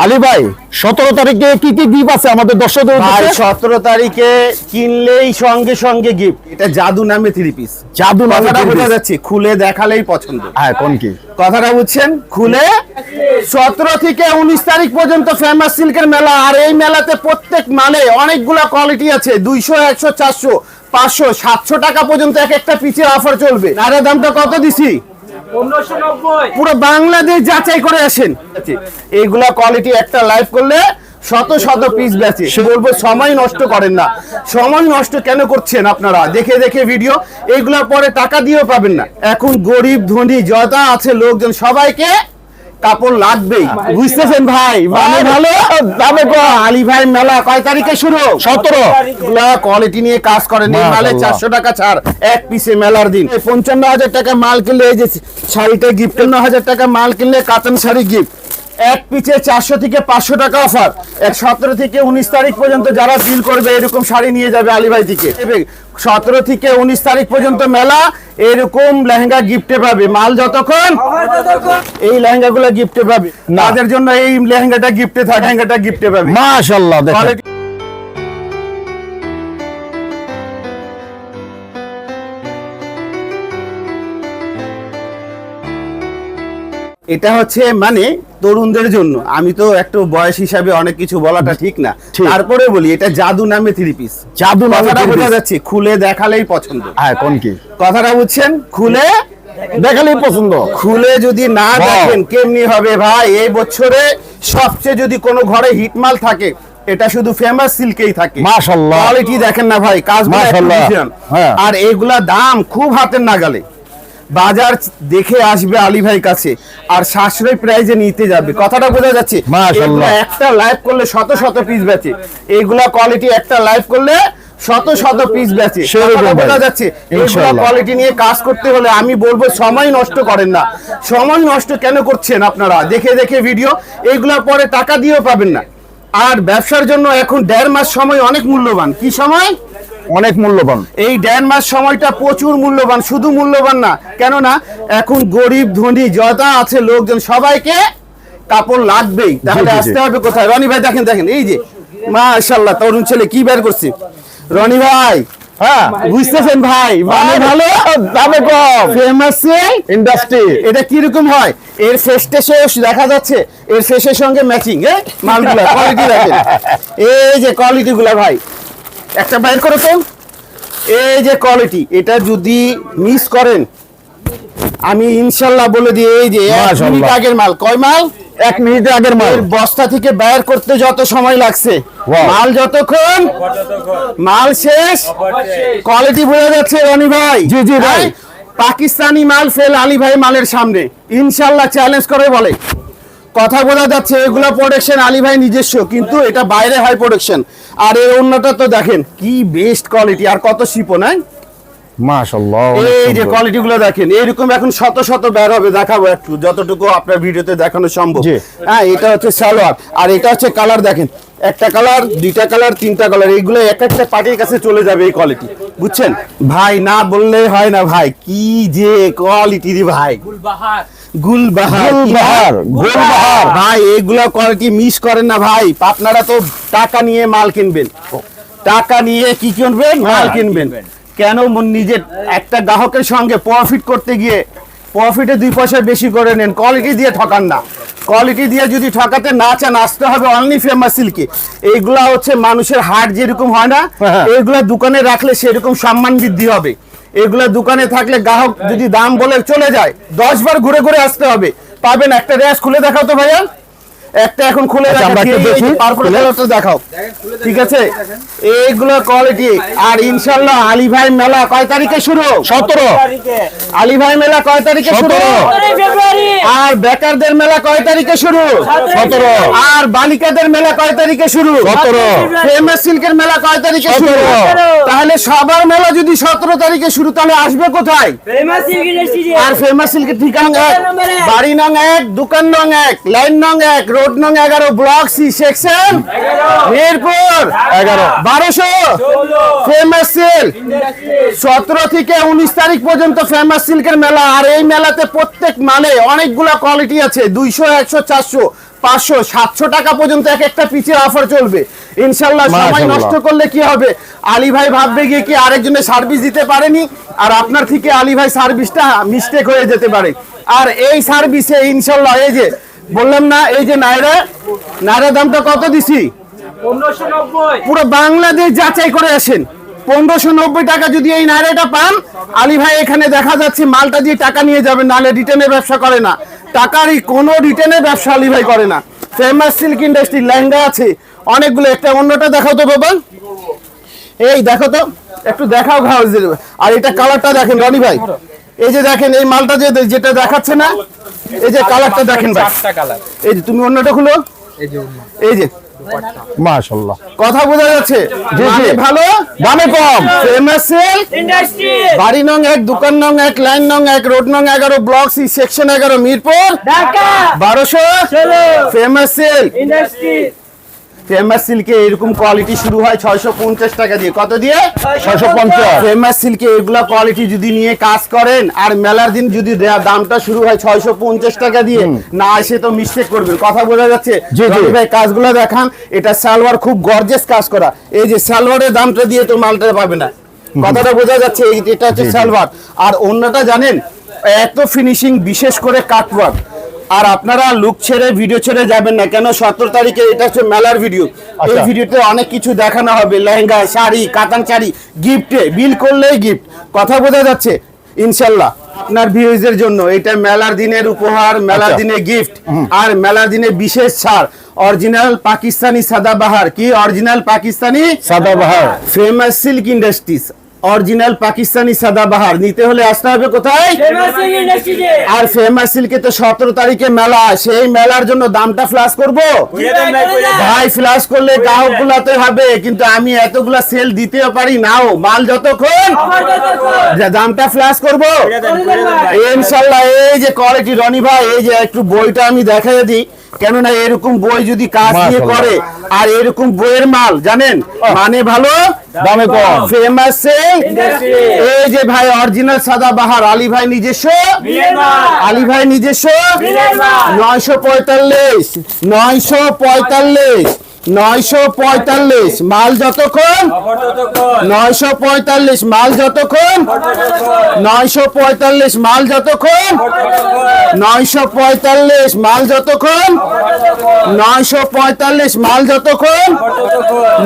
আলী ভাই 17 তারিখে কি কি গিফট আছে আমাদের দর্শকদের ভাই উদ্দেশ্যে? 17 তারিখে কিনলেই সঙ্গে সঙ্গে গিফট। এটা জাদু নামে 3 পিস। জাদু নামে কথাটা 3 বোঝা piece। যাচ্ছে, খুলে দেখালেই পছন্দ। হ্যাঁ কোন কি কথাটা বুঝছেন? খুলে 17 থেকে 19 তারিখ পর্যন্ত ফেমাস সিল্কের মেলা। আর এই মেলাতে প্রত্যেক মালে অনেকগুলো কোয়ালিটি আছে। 200, 100, 400, 500, 700 টাকা পর্যন্ত এক একটা পিসের অফার চলবে। আর এর দামটা কত দিছি? 1590। পুরো বাংলাদেশ যাচাই করে আসেন। এইগুলা কোয়ালিটি একটা লাইভ করলে শত শত পিস বেচে। বলবো সময় নষ্ট করেন না। সময় নষ্ট কেন করছেন আপনারা? দেখে দেখে ভিডিও, এইগুলার পরে টাকা দিয়েও পাবেন না। এখন গরিব ধনী যত আছে লোকজন সবাইকে কাপড় লাগবেই, বুঝতেছেন ভাই? মানে ভালো দামে কম। আলী ভাই মেলা কয় তারিখে শুরু? 17। এগুলা কোয়ালিটি নিয়ে কাজ করেন। এই মালে 400 টাকা ছাড় এক পিসে মেলার দিন। 55,000 টাকা মাল কিনলে এই যে শাড়িটা গিফট, 55,000 টাকা মাল কিনলে কাতান শাড়ি গিফট। এক পিসে 400 থেকে 500 টাকা অফার। 17 থেকে 19 তারিখ পর্যন্ত যারা বিল করবে এরকম শাড়ি নিয়ে যাবে আলী ভাই থেকে। 17 থেকে 19 তারিখ পর্যন্ত মেলা, এরকম লেহেঙ্গা গিফটে পাবে। মাল যতক্ষণ এই লেহেঙ্গাগুলো গিফটে পাবে। তাদের জন্য এই লেহেঙ্গাটা গিফটে থাকে, লেহেঙ্গাটা গিফটে পাবে। মাশাআল্লাহ দেখেন Quality- এটা হচ্ছে মানে তরুণদের জন্য। আমি তো একটু বয়স হিসাবে অনেক কিছু বলাটা ঠিক না, ঠিক। তারপরে বলি এটা জাদু নামে 3 পিস। জাদু নামে কথাটা 3 বোঝা piece। যাচ্ছে, খুলে দেখালেই পছন্দ। হ্যাঁ কোন কি কথাটা বুঝছেন? খুলে দেখালেই পছন্দ। খুলে যদি না বাহ। দেখেন কেমনি হবে ভাই? এই বছরে সবচেয়ে যদি কোনো ঘরে হিটমাল থাকে এটা শুধু ফেমাস সিল্কেই থাকে। মাশাআল্লাহ। কোয়ালিটি দেখেন না ভাই, কাজগুলো একটু মাশাআল্লাহ। বুঝেন। হ্যাঁ। আর এইগুলা দাম খুব হাতের নাগালে। বাজার দেখে আসবে আলী ভাই কাছে আর সাশ্রয় প্রাইজে নিতে যাবে। কথাটা বোঝা যাচ্ছে? মাশাআল্লাহ। এগুলা একটা লাইভ করলে শত শত পিস বেচে। এইগুলা কোয়ালিটি একটা লাইভ করলে শত শত পিস বেচে। সেরকম কথাটা বোঝা ভাই। যাচ্ছে? এইগুলা ইনশাআল্লাহ। কোয়ালিটি নিয়ে কাজ করতে হলে আমি বলবো সময় নষ্ট করেন না। সময় নষ্ট কেন করছেন আপনারা? দেখে দেখে ভিডিও, এইগুলার পরে টাকা দিয়েও পাবেন না। আর ব্যবসার জন্য এখন 1.5 মাস সময় অনেক মূল্যবান। কি সময়? অনেক মূল্যবান। এই 1.5 মাস সময়টা প্রচুর মূল্যবান। শুধু মূল্যবান না, কেননা এখন গরিব ধনী যত আছে লোকজন সবাইকে কাপড় লাগবেই। তাহলে জি, জি। আসতে হবে কোথায়? রনি ভাই দেখেন দেখেন, এই যে মাশাআল্লাহ তরুণ ছেলে কি বের করছে। রনি ভাই, হ্যাঁ বুঝতেছেন ভাই? মানে ভালো দামে কম। ফেমাস ইন্ডাস্ট্রি এটা কিরকম হয়? এর ফেসটা শেষ দেখা যাচ্ছে, এর ফেসের সঙ্গে ম্যাচিং মালগুলা কোয়ালিটি দেখেন। এই যে কোয়ালিটি গুলা ভাই, একটা বাইর করো তো। এই যে কোয়ালিটি, এটা যদি মিস করেন আমি ইনশাল্লাহ বলে দিই, এই যে 1 মাশাআল্লাহ। মিনিট আগের মাল। কয় মাল? 1 মিনিট আগের মাল। এর বস্তা থেকে বাইর করতে যত সময় লাগছে, Wow. মাল যতক্ষণ মাল শেষ, কোয়ালিটি বোঝা যাচ্ছে রনি ভাই? জি, জি ভাই। হ্যাঁ? পাকিস্তানি মাল ফেল আলী ভাই মালের সামনে ইনশাল্লাহ চ্যালেঞ্জ করে বলে। কথা বোঝা যাচ্ছে? এগুলো প্রোডাকশন আলী ভাই নিজস্ব, কিন্তু এটা বাইরে হয় প্রোডাকশন। আর এর অন্যটা তো দেখেন কি বেস্ট কোয়ালিটি, আর কত শিপো নাই। মাশাআল্লাহ। এই যে কোয়ালিটি গুলো দেখেন, এইরকম এখন শত শত বের হবে। দেখাবো একটু যতটুকু আপনার ভিডিওতে দেখানো সম্ভব। জি। হ্যাঁ, এটা হচ্ছে সালোয়ার, আর এটা হচ্ছে কালার। দেখেন একটা কালার, 2টা কালার, 3টা কালার, এইগুলো এক একটা পার্টির কাছে চলে যাবে এই কোয়ালিটি, বুঝছেন ভাই? না বললে হয় না ভাই, কি যে কোয়ালিটি রে ভাই। গুলবাহার। গুলবাহার গুলবাহার, গুলবাহার। ভাই এগুলা কোয়ালিটি মিস করেন না ভাই। আপনারা তো টাকা নিয়ে মাল কিনবেন, টাকা নিয়ে কি কিনবেন? মাল কিনবেন। কেন নিজের একটা গ্রাহকের সঙ্গে প্রফিট করতে গিয়ে প্রফিটে 2 পয়সা বেশি করে নেন? কোয়ালিটি দিয়ে ঠকান না। কোয়ালিটি দিয়ে যদি ঠকাতে না চান, আসতে হবে অনলি ফেমাস সিল্কে। এইগুলা হচ্ছে মানুষের হাট যেরকম হয় না, হ্যাঁ। এইগুলা দোকানে রাখলে সেরকম সম্মান বৃদ্ধি হবে। এগুলা দোকানে থাকলে গ্রাহক যদি দাম বলে চলে যায়, 10 বার ঘুরে ঘুরে আসতে হবে, পাবেন। একটা রেস খুলে দেখাও তো ভাইয়া, একটা এখন খুলে আচ্ছা, আমরা একটু দেখি। পারপল কালারটা দেখাও। ঠিক আছে, এইগুলো কোয়ালিটি। আর ইনশাআল্লাহ আলী ভাই মেলা কয় তারিখে শুরু? 17। তারিখে। আলী ভাই মেলা কয় তারিখে শুরু? 17 ফেব্রুয়ারি। আর বেকারদের মেলা কয় তারিখে শুরু? 17। আর বালিকাদের মেলা কয় তারিখে শুরু? 17। ফেমাস সিল্কের মেলা কয় তারিখে শুরু? 17। তাহলে সবার মেলা যদি 17 তারিখে শুরু, তাহলে আসবে কোথায়? Famous silk industry. আর ফেমাস সিল্কের ঠিকানা 1, বাড়ি নং 1, দোকান নং 1, লাইন নং 1, রোড নং 11, block C, section Mirpur 11, 1200। Famous silk 17 থেকে 19 তারিখ পর্যন্ত ফেমাস সিল্কের মেলা। আর এই মেলাতে প্রত্যেক মালে অনেকগুলা কোয়ালিটি আছে। 200, 100, 400, 500 700 টাকা পর্যন্ত এক একটা পিচের অফার চলবে ইনশাআল্লাহ। সময় মাশাআল্লাহ। নষ্ট করলে কি হবে, আলী ভাই ভাববে গিয়ে কি আরেকজনের সার্ভিস দিতে পারেনি, আর আপনার থেকে আলী ভাই সার্ভিসটা মিস্টেক হয়ে যেতে পারে। আর এই সার্ভিসে ইনশাআল্লাহ এই যে বললাম না, এই যে নায়রা দামটা কত দিছি, 1590 পুরো বাংলাদেশ যাচাই করে আসেন। 1590 টাকা যদি এই নায়রাটা পান, আলী ভাই এখানে দেখা যাচ্ছে মালটা দিয়ে টাকা নিয়ে যাবেন, নাহলে রিটেনের ব্যবসা করে না, টাকারই কোনো রিটেনের ব্যবসা আলী ভাই করে না। ফেমাস সিল্ক ইন্ডাস্ট্রি লেহেঙ্গা আছে অনেকগুলো, একটা অন্যটা দেখাও তো বাবা, এই দেখো তো একটু দেখাও ঘাও। আর এটা কালারটা দেখেন রনি ভাই, এই যে দেখেন এই মালটা যেটা দেখাচ্ছে না, এই যে কালারটা দেখেন ভাই, এই যে তুমি অন্যটা খুলো, এই যে মাশাআল্লাহ। কথা বোঝা যাচ্ছে, জি, জি। মানে ভালো দামে কম। ফেমাস সিল্ক ইন্ডাস্ট্রি বাড়ি নং 1, দোকান নং 1, লাইন নং 1, রোড নং 11, block C, section 11, Mirpur Dhaka 1200। চলো ফেমাস সিল্ক, ইন্ডাস্ট্রি ফেমাস সিল্কে এরকম কোয়ালিটি শুরু হয় 650 টাকা দিয়ে। কত দিয়ে? 650। ফেমাস সিল্কে এগুলা কোয়ালিটি যদি নিয়ে কাজ করেন, আর মেলার দিন যদি দামটা শুরু হয় 650 টাকা দিয়ে, না এসে তো মিস্টেক করবেন। কথা বোঝা যাচ্ছে? জি, জি। রনি ভাই কাজগুলো দেখান, এটা সালোয়ার খুব গর্জিয়াস কাজ করা, এই যে সালোয়ারের দামটা দিয়ে তো মালটা পাবে না, কথাটা বোঝা যাচ্ছে? এটা হচ্ছে সালোয়ার। আর অন্যটা জানেন এত ফিনিশিং, বিশেষ করে কাটওয়ার্ক। আর আপনারা লুক ছেড়ে ভিডিও ছেড়ে যাবেন না, কেন 17 তারিখে এটা হচ্ছে মেলার ভিডিও। এই আচ্ছা। ভিডিওতে অনেক কিছু দেখানো হবে, লেহেঙ্গা, শাড়ি, কাতান শাড়ি, গিফটে বিল করলেই গিফট। কথা বোঝা যাচ্ছে? ইনশাল্লাহ আপনার ভিউজের জন্য এটা মেলার দিনের উপহার, মেলার আচ্ছা। দিনে গিফট, আর মেলার দিনে বিশেষ ছাড়। অরিজিনাল পাকিস্তানি সাদাবাহার, কি অরিজিনাল পাকিস্তানি সাদাবাহার। Famous silk industries original Pakistani সাদাবাহার নিতে হলে আসতে হবে কোথায়? ফেমাস ইন্ডাস্ট্রি আর ফেমাস সিল্কে তো 17 তারিখে মেলা, সেই মেলার জন্য দামটা ফ্ল্যাশ করব ভাই। ফ্ল্যাশ করলে গ্রাহক গুলাতে হবে, কিন্তু আমি এতগুলা সেল দিতেও পারি নাও, মাল যতক্ষণ দামটা ফ্ল্যাশ করব ইনশাল্লাহ। এই যে কোয়ালিটি রনি ভাই, এই যে একটু বইটা আমি দেখাই দিই, কেননা এরকম বই যদি কাজ দিয়ে করে, আর এরকম বইয়ের মাল জানেন মানে ভালো, দামে কম। ফেমাস এই যে ভাই অরিজিনাল সাদাবাহার, আলী ভাই নিজস্ব, আলী ভাই নিজস্ব 945 945 945 মাল যতক্ষণ 945 মাল যতক্ষণ 945 মাল যতক্ষণ 945 মাল যতক্ষণ 945 মাল যতক্ষণ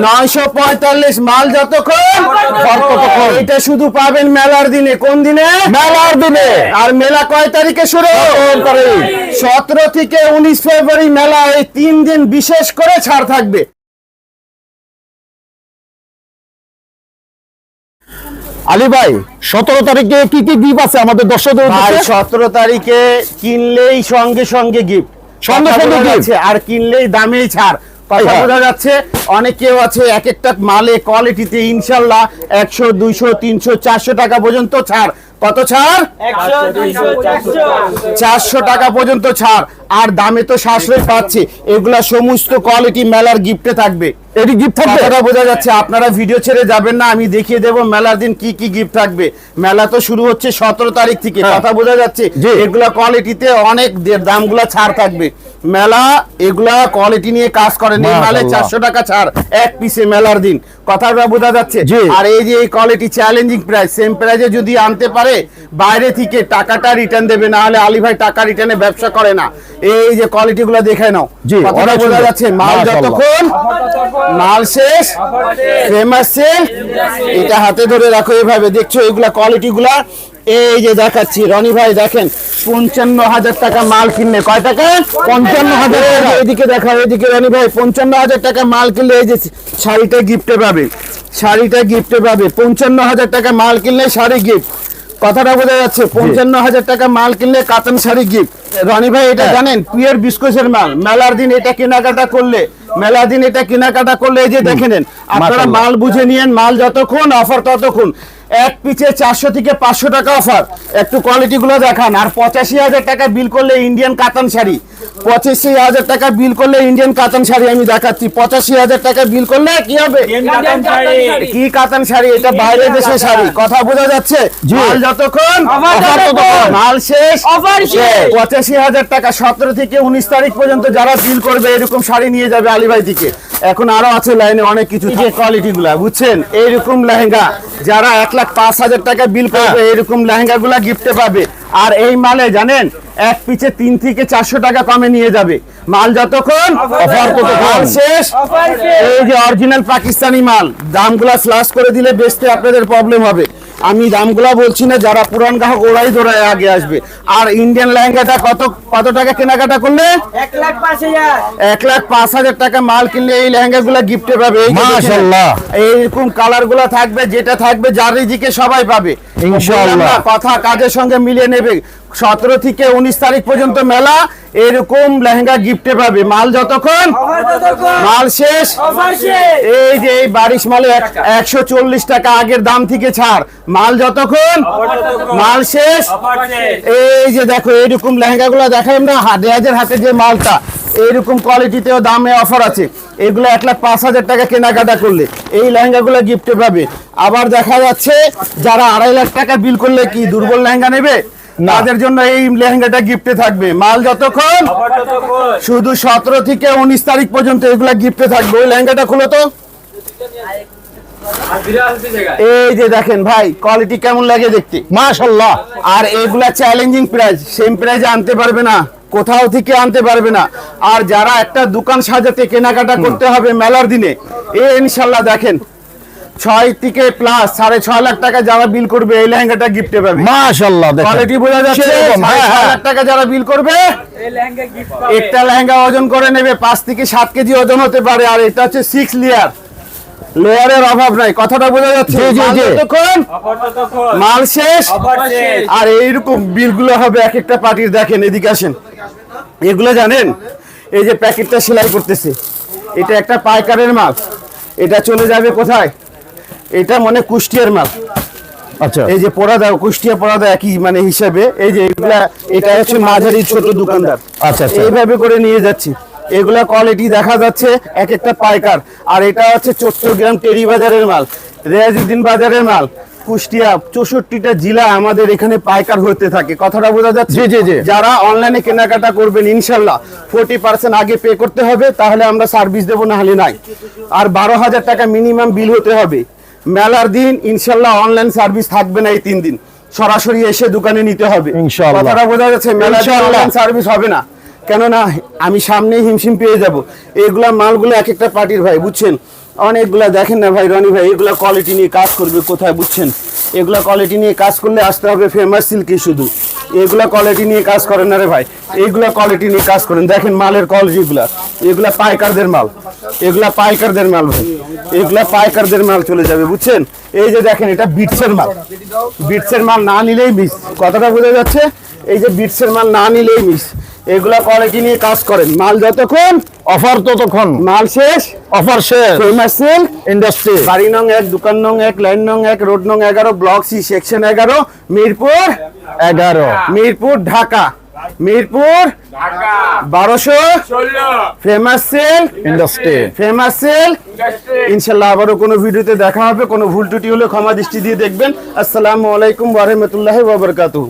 945 মাল যতক্ষণ ততক্ষণ। এটা শুধু পাবেন মেলার দিনে। কোন দিনে? মেলার দিনে। আর মেলা কয় তারিখে শুরু? 17 থেকে 19 ফেব্রুয়ারি মেলা। এই 3 দিন বিশেষ করে ছাড় থাকবে। আলী ভাই 17 তারিখে কি কি গিফট আছে আমাদের দর্শকদের ভাই উদ্দেশ্যে? 17 তারিখে কিনলেই সঙ্গে সঙ্গে গিফট, সঙ্গে সঙ্গে gift। আর কিনলেই দামেই ছাড়। কথা হ্যাঁ। বোঝা যাচ্ছে? অনেকেও আছে এক একটা মালে কোয়ালিটিতে ইনশাল্লাহ 100 200 300 400 টাকা পর্যন্ত ছাড়। কত ছাড়? 100 200 400 400 টাকা পর্যন্ত ছাড়। আর দামে তো সাশ্রয় পাচ্ছে। এগুলা সমস্ত কোয়ালিটি মেলার গিফটে থাকবে। এটি গিফট থাকবে? কথাটা বোঝা যাচ্ছে? আপনারা ভিডিও ছেড়ে যাবেন না, আমি দেখিয়ে দেবো মেলার দিন কি কি গিফট থাকবে। মেলা তো শুরু হচ্ছে 17 তারিখ থেকে। হ্যাঁ। কথা বোঝা যাচ্ছে? জি। এগুলা কোয়ালিটিতে অনেক দামগুলা ছাড় থাকবে। মেলা এগুলা কোয়ালিটি নিয়ে কাজ করেন, এই মালে মাশাআল্লাহ। 400 টাকা ছাড় এক পিসে মেলার দিন। কথাটা বোঝা যাচ্ছে? জি। আর এই যে এই কোয়ালিটি চ্যালেঞ্জিং প্রাইস, সেম প্রাইসে যদি আনতে পারে বাইরে থেকে টাকাটা রিটার্ন দেবে, না হলে আলী ভাই টাকা রিটার্নে ব্যবসা করে না। এই যে কোয়ালিটি গুলো দেখে নাও। জি, কথাটা অনেক বোঝা সুন্দর। যাচ্ছে? মাল মাশাআল্লাহ। যতক্ষণ মাল শেষ ফেমাস সেল। এটা হাতে ধরে রাখো, এইভাবে দেখছো এগুলা কোয়ালিটি গুলা। এই যে দেখাচ্ছি রনি ভাই, দেখেন 55,000 টাকা মাল কিনলে কয় টাকা? 55,000 টাকা। এদিকে দেখাও, এদিকে রনি ভাই 55,000 টাকা মাল কিনলে এই যে শাড়িটা গিফটে পাবে, শাড়িটা গিফটে পাবে। 55,000 টাকা মাল কিনলে শাড়ি গিফট। কথাটা বোঝা যাচ্ছে? 55,000 টাকা মাল কিনলে কাতান শাড়ি গিফট। রনি ভাই এটা জানেন পিওর বিস্কুটের মাল। মেলার দিন এটা কেনাকাটা করলে, মেলার দিন এটা কেনাকাটা করলে এই যে দেখে নেন আপনারা, মাশাআল্লাহ। মাল বুঝে নিয়েন। মাল যতক্ষণ অফার ততক্ষণ। এক পিচে 400 থেকে 500 টাকা অফার। একটু কোয়ালিটি গুলো দেখান। আর 85,000 টাকা বিল করলে ইন্ডিয়ান কাতান শাড়ি, 85,000 টাকা বিল করলে ইন্ডিয়ান কাতান শাড়ি আমি দেখাচ্ছি। 85,000 টাকা বিল করলে কি হবে? কি কাতান শাড়ি? এটা বাইরের দেশের শাড়ি। কথা বোঝা যাচ্ছে? মাল যতক্ষণ অফার ততক্ষণ, মাল শেষ অফার শেষ। 85,000 টাকা 17 থেকে 19 তারিখ পর্যন্ত যারা বিল করবে এরকম শাড়ি নিয়ে যাবে আলিভাই থেকে। এখন আরো আছে লাইনে অনেক কিছু, যে কোয়ালিটি গুলা বুঝছেন। এইরকম লেহেঙ্গা যারা 1,05,000 টাকা বিল করবে এরকম লেহেঙ্গা গুলা গিফটে পাবে। আর এই মালে জানেন এক পিচে 3 থেকে 400 টাকা কমে নিয়ে যাবে। মাল যতক্ষণ অফার ততক্ষণ, শেষ অফার শেষ। এই যে অরিজিনাল পাকিস্তানি মাল, দামগুলা স্ল্যাশ করে দিলে বেচতে আপনাদের প্রবলেম হবে। আমি দামগুলা বলছি না, যারা পুরান গ্রাহক ওরাই দৌড়ায় আগে আসবে। আর ইন্ডিয়ান লেহেঙ্গাটা কত টাকা কেনাকাটা করলে? 1,05,000 1,05,000 টাকা মাল কিনলে এই লেহেঙ্গা গুলা গিফটে পাবে। এই যে দেখেন, মাশাআল্লাহ। এইরকম কালার গুলা থাকবে, যেটা থাকবে যার রিজিকে সবাই পাবে ইনশাআল্লাহ। বললাম না, কথা কাজের সঙ্গে মিলিয়ে নেবে। 17 থেকে 19 তারিখ পর্যন্ত মেলা, এরকম লেহেঙ্গা গিফটে পাবে। মাল যতক্ষণ অফার ততক্ষণ, মাল শেষ অফার শেষ। এই যে এই বারিশ মালে 140 টাকা আগের দাম থেকে ছাড়। মাল যতক্ষণ মাল শেষ। অফার শেষ। এই যে দেখো এইরকম লেহেঙ্গা গুলো দেখাই আমরা, রেয়াজের হাতে যে মালটা এইরকম কোয়ালিটিতেও দামে অফার আছে। এগুলো 1,05,000 টাকা কেনাকাটা করলে এই লেহেঙ্গা গুলো গিফটে পাবে। আবার দেখা যাচ্ছে যারা 2.5 লাখ টাকা বিল করলে কি দুর্বল লেহেঙ্গা নেবে, তাদের জন্য এই লেহেঙ্গাটা গিফটে থাকবে। মাল যতক্ষণ অফার ততক্ষণ। শুধু 17 থেকে 19 তারিখ পর্যন্ত এগুলা গিফটে থাকবে। ওই লেহেঙ্গাটা খুলো তো। আর বিরা আসছে জায়গায়। এই যে দেখেন ভাই, কোয়ালিটি কেমন লাগে দেখতে, মাশাআল্লাহ। আর এগুলা চ্যালেঞ্জিং প্রাইস, সেম প্রাইসে আনতে পারবে না, কোথাও থেকে আনতে পারবে না। আর যারা একটা দোকান সাজাতে কেনাকাটা করতে হবে মেলার দিনে, ইনশাল্লাহ দেখেন 6 থেকে প্লাস 6.5 লাখ টাকা যারা বিল করবে এই লেহেঙ্গাটা গিফটে পাবে। মাশাআল্লাহ, দেখেন কোয়ালিটি বোঝা যাচ্ছে? সেরকম, হ্যাঁ, 6.5 হ্যাঁ। লাখ টাকা যারা বিল করবে এই লেহেঙ্গা গিফট পাবে। একটা লেহেঙ্গা ওজন করে নেবে 5 থেকে 7 কেজি ওজন হতে পারে। আর এটা হচ্ছে 6 লেয়ার, লেয়ারের অভাব নাই। কথাটা বোঝা যাচ্ছে? জি, জি, মাল জি। যতক্ষণ অফার ততক্ষণ, মাল শেষ। অফার শেষ। আর এইরকম বিলগুলো হবে এক একটা পার্টির। দেখেন এদিকে আসেন, এগুলো জানেন এই যে প্যাকেটটা সেলাই করতেছে, এটা একটা পাইকারের মাল। এটা চলে যাবে কোথায়? এটা মনে কুষ্টিয়ার মাল। আচ্ছা, এই যে পড়া দাও, কুষ্টিয়া পড়া দাও একই মানে হিসাবে। এই যে এগুলা, এটা হচ্ছে মাঝারি ছোট দোকানদার, আচ্ছা, আচ্ছা। এইভাবে করে নিয়ে যাচ্ছি। এগুলা কোয়ালিটি দেখা যাচ্ছে এক একটা পাইকার। আর এটা হচ্ছে চট্টগ্রাম টেরি বাজারের মাল, রেয়াজউদ্দিন বাজারের মাল। কুষ্টিয়া 64টা জেলা আমাদের এখানে পাইকার হতে থাকে। কথাটা বোঝা যাচ্ছে? জি, জি, জি। যারা অনলাইনে কেনাকাটা করবেন ইনশাল্লাহ 40% আগে পে করতে হবে, তাহলে আমরা সার্ভিস দেবো, না হলে নাই। আর 12,000 টাকা মিনিমাম বিল হতে হবে। মেলার দিন ইনশাল্লাহ অনলাইন সার্ভিস থাকবে না, এই 3 দিন সরাসরি এসে দোকানে নিতে হবে। ইনশাআল্লাহ। কথাটা বোঝা যাচ্ছে? মেলার দিন ইনশাআল্লাহ। অনলাইন সার্ভিস হবে না, কেননা আমি সামনেই হিমশিম পেয়ে যাব। এইগুলা মালগুলো এক একটা পার্টির ভাই, বুঝছেন? অনেকগুলা দেখেন না ভাই, রনি ভাই এগুলা কোয়ালিটি নিয়ে কাজ করবে কোথায়, বুঝছেন? এগুলা কোয়ালিটি নিয়ে কাজ করলে আসতে হবে ফেমাস সিল্কে। শুধু এগুলা কোয়ালিটি নিয়ে কাজ করেন না রে ভাই, এইগুলা কোয়ালিটি নিয়ে কাজ করেন। দেখেন মালের কোয়ালিটিগুলা, এগুলা পাইকারদের মাল, এগুলা পাইকারদের মাল ভাই, এগুলা পাইকারদের মাল চলে যাবে, বুঝছেন? এই যে দেখেন এটা বিটসের মাল, বিটসের মাল না নিলেই মিস। কথাটা বোঝা যাচ্ছে? এই যে বিটসের মাল না নিলেই মিস। এগুলা কোয়ালিটি নিয়ে কাজ করেন। মাল যতক্ষণ অফার ততক্ষণ, মাল শেষ। অফার শেষ। ফেমাস সিল্ক, ইন্ডাস্ট্রি, বাড়ি নং 1, দোকান নং 1, লাইন নং 1, রোড নং 11, block C, section 11, Mirpur 11, Mirpur Dhaka, Mirpur Dhaka 1216। 16 famous silk, industry. Famous silk. Industry. ইনশাল্লাহ আবারও কোনো ভিডিওতে দেখা হবে। কোনো ভুল ত্রুটি হলে ক্ষমা দৃষ্টি দিয়ে দেখবেন। আসসালামু আলাইকুম ওয়া রাহমাতুল্লাহি ওয়া বারাকাতুহু।